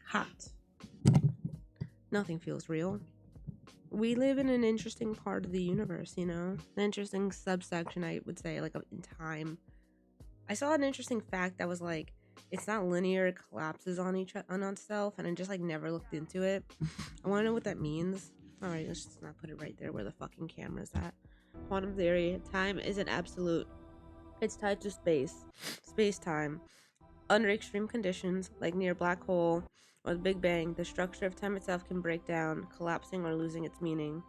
Hot. Nothing feels real. We live in an interesting part of the universe, you know? An interesting subsection, I would say, like in time. I saw an interesting fact that was like, it's not linear, it collapses on itself, and I just like never looked into it. I want to know what that means. All right, let's just not put it right there where the fucking camera's at. Quantum theory: time isn't absolute. It's tied to space-time. Under extreme conditions, like near a black hole or the Big Bang, the structure of time itself can break down, collapsing or losing its meaning.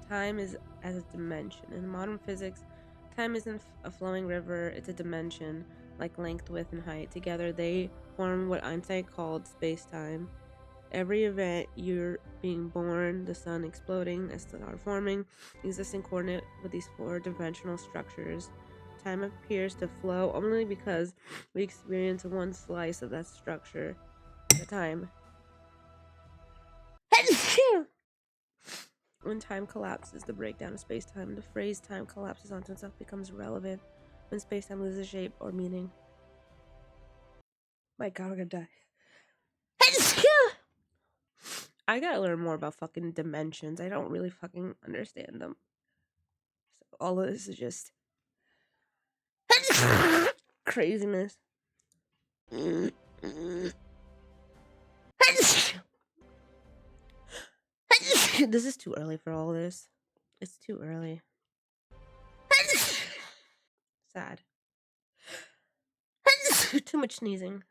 Time is as a dimension. In modern physics, time isn't a flowing river, it's a dimension, like length, width, and height. Together, they form what Einstein called space-time. Every event, you're being born, the sun exploding, a star forming, existing coordinate with these four-dimensional structures. Time appears to flow only because we experience one slice of that structure at a time. When time collapses, the breakdown of space-time, the phrase time collapses onto itself becomes relevant when space-time loses shape or meaning. My god, we're gonna die. I gotta learn more about fucking dimensions. I don't really fucking understand them. So all of this is just craziness. This is too early for all this. It's too early. Sad. Too much sneezing.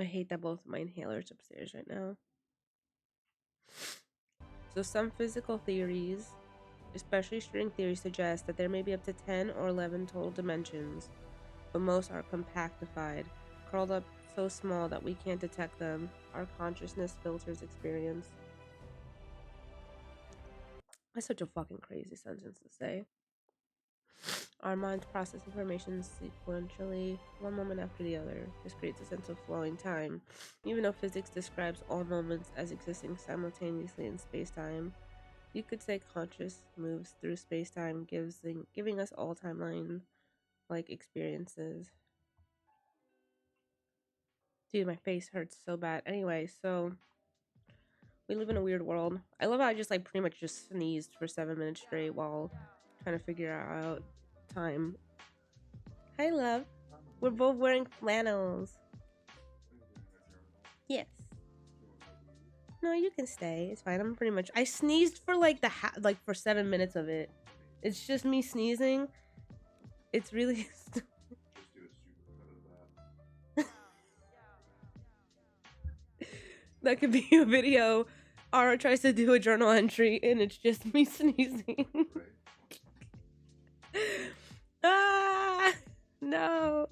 I hate that both of my inhalers upstairs right now. So some physical theories, especially string theory, suggest that there may be up to 10 or 11 total dimensions, but most are compactified, curled up so small that we can't detect them. Our consciousness filters experience. That's such a fucking crazy sentence to say. Our minds process information sequentially, one moment after the other. This creates a sense of flowing time. Even though physics describes all moments as existing simultaneously in space-time, you could say conscious moves through space-time, giving us all timeline-like experiences. Dude, my face hurts so bad. Anyway, so we live in a weird world. I love how I just like pretty much just sneezed for 7 minutes straight while trying to figure out time. Hi, love. We're both wearing flannels. Yes. No, you can stay. It's fine. I'm pretty much. I sneezed for like for 7 minutes of it. It's just me sneezing. It's really. That could be a video. Ara tries to do a journal entry and it's just me sneezing. Ah, no.